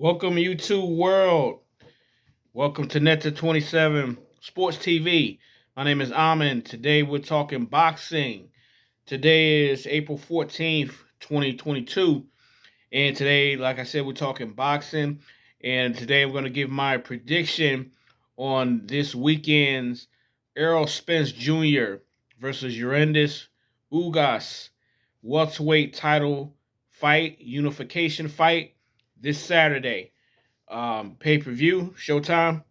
Welcome, YouTube world. Welcome to Netta 27 Sports TV. My name is Amin. Today we're talking boxing. Today is April 14th, 2022. And today, like I said, we're talking boxing. And today I'm going to give my prediction on this weekend's Errol Spence Jr. versus Yorendis Ugas welterweight title fight, unification fight this Saturday. Pay-per-view, Showtime.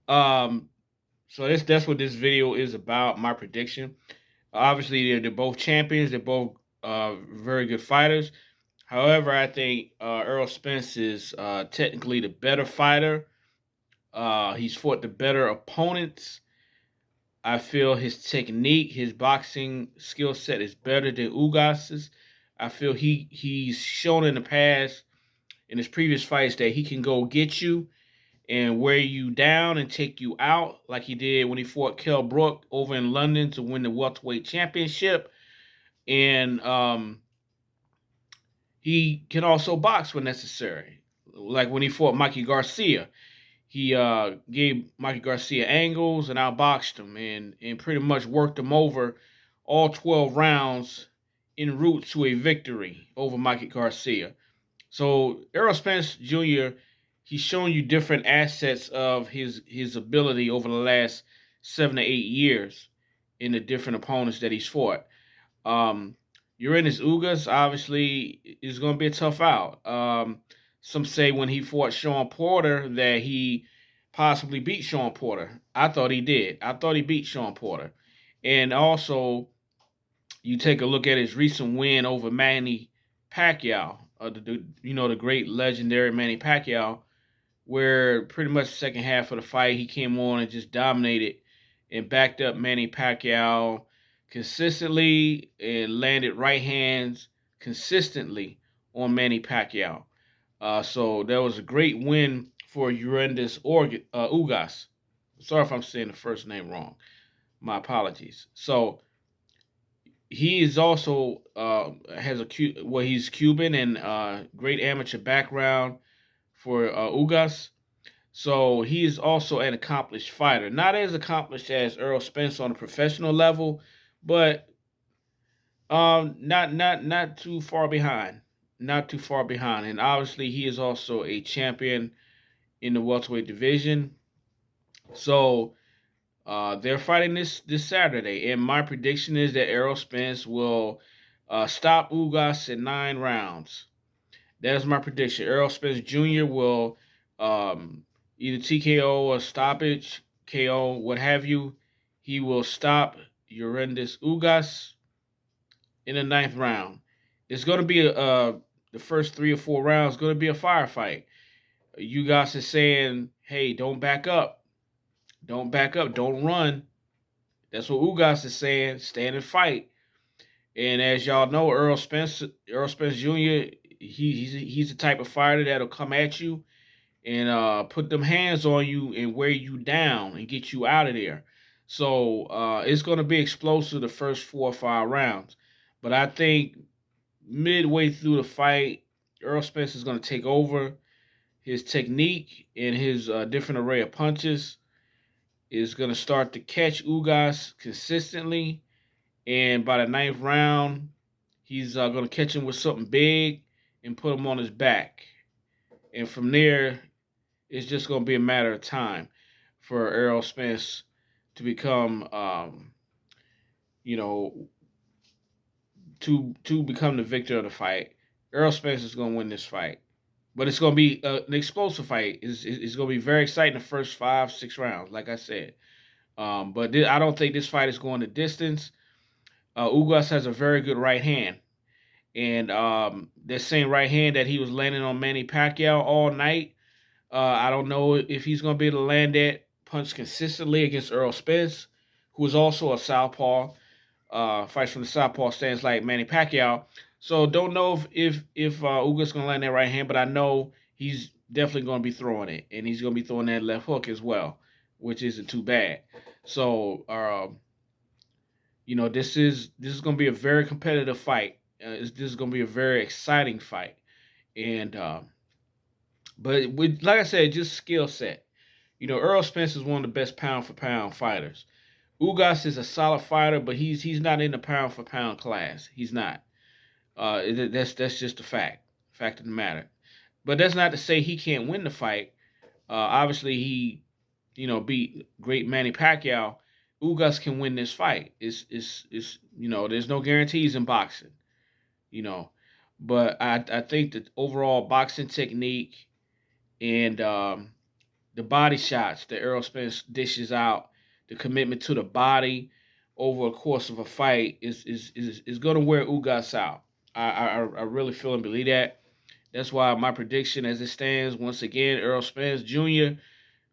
Um, so that's what this video is about. My prediction. Obviously, they're both champions. They're both very good fighters. However, I think Errol Spence is technically the better fighter. He's fought the better opponents. I feel his technique, his boxing skill set is better than Ugas's. I feel he's shown in the past, in his previous fights, that he can go get you and wear you down and take you out, like he did when he fought Kell Brook over in London to win the welterweight championship. And he can also box when necessary, like when he fought Mikey Garcia. He gave Mikey Garcia angles and outboxed him and pretty much worked him over all 12 rounds en route to a victory over Mikey Garcia. So Errol Spence Jr., he's shown you different assets of his ability over the last 7 to 8 years in the different opponents that he's fought. Um, Yoreandis Ugas obviously is going to be a tough out. Some say when he fought Sean Porter that he possibly beat Sean Porter. I thought he did. I thought he beat Sean Porter. And also, you take a look at his recent win over Manny Pacquiao, the great legendary Manny Pacquiao, where pretty much the second half of the fight he came on and just dominated and backed up Manny Pacquiao consistently and landed right hands consistently on Manny Pacquiao. So that was a great win for Yoreandis Ugas. Sorry if I'm saying the first name wrong. My apologies. So he is also has he's Cuban and great amateur background for Ugas. So he is also an accomplished fighter, not as accomplished as Errol Spence on a professional level, but not too far behind, not too far behind. And obviously, he is also a champion in the welterweight division. So they're fighting this Saturday, and my prediction is that Errol Spence will stop Ugas in 9 rounds. That is my prediction. Errol Spence Jr. will either TKO or stoppage, KO, what have you. He will stop Yoreandis Ugas in the ninth round. It's going to be the first 3 or 4 rounds going to be a firefight. Ugas is saying, "Hey, don't back up, don't back up, don't run." That's what Ugas is saying. Stand and fight. And as y'all know, Errol Spence Jr. He's the type of fighter that'll come at you and put them hands on you and wear you down and get you out of there. So it's going to be explosive the first 4 or 5 rounds. But I think midway through the fight, Errol Spence is going to take over. His technique and his different array of punches is going to start to catch Ugas consistently. And by the ninth round, he's going to catch him with something big and put him on his back. And from there, it's just going to be a matter of time for Errol Spence to become, to become the victor of the fight. Errol Spence is going to win this fight, but it's going to be an explosive fight. It's going to be very exciting the first 5, 6 rounds, like I said. But I don't think this fight is going the distance. Ugas has a very good right hand. And that same right hand that he was landing on Manny Pacquiao all night, I don't know if he's going to be able to land that punch consistently against Errol Spence, who is also a southpaw, fights from the southpaw stance like Manny Pacquiao. So don't know if Ugas going to land that right hand, but I know he's definitely going to be throwing it, and he's going to be throwing that left hook as well, which isn't too bad. So this is going to be a very competitive fight. This is going to be a very exciting fight, and But with, like I said, just skill set. Errol Spence is one of the best pound for pound fighters. Ugas is a solid fighter, but he's not in the pound for pound class. He's not. That's just a fact of the matter. But that's not to say he can't win the fight. Obviously, he beat great Manny Pacquiao. Ugas can win this fight. It's there's no guarantees in boxing. You know, but I think that overall boxing technique and the body shots that Errol Spence dishes out, the commitment to the body over a course of a fight is going to wear Ugas out. I really feel and believe that. That's why my prediction, as it stands, once again, Errol Spence Jr.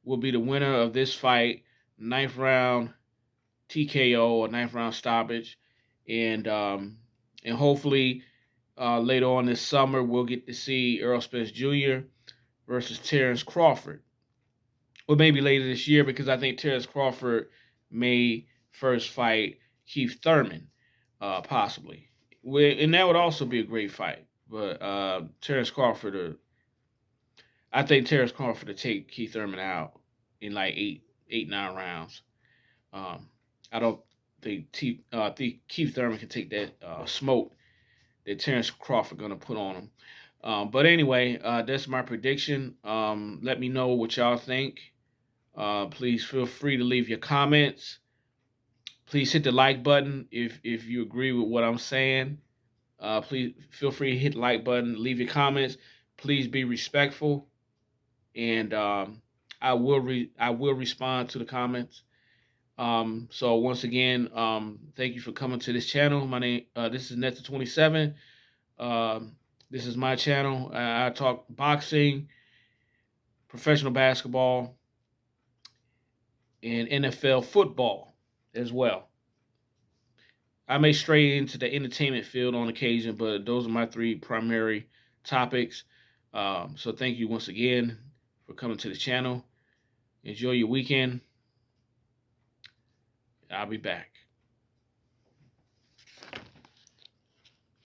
will be the winner of this fight, ninth round TKO or ninth round stoppage, and hopefully later on this summer we'll get to see Errol Spence Jr. versus Terrence Crawford, or maybe later this year because I think Terrence Crawford may first fight Keith Thurman, possibly, and that would also be a great fight. But Terrence Crawford, I think Terrence Crawford to take Keith Thurman out in like 9 rounds. Um, I don't think Keith Thurman can take that smoke that Terrence Crawford gonna put on him. But anyway, that's my prediction. Let me know what y'all think. Please feel free to leave your comments. Please hit the like button if you agree with what I'm saying. Please feel free to hit the like button. Leave your comments. Please be respectful, and I will respond to the comments. So once again, thank you for coming to this channel. My name, this is Netta27. This is my channel. I talk boxing, professional basketball, and NFL football as well. I may stray into the entertainment field on occasion, but those are my three primary topics. So thank you once again for coming to the channel. Enjoy your weekend. I'll be back.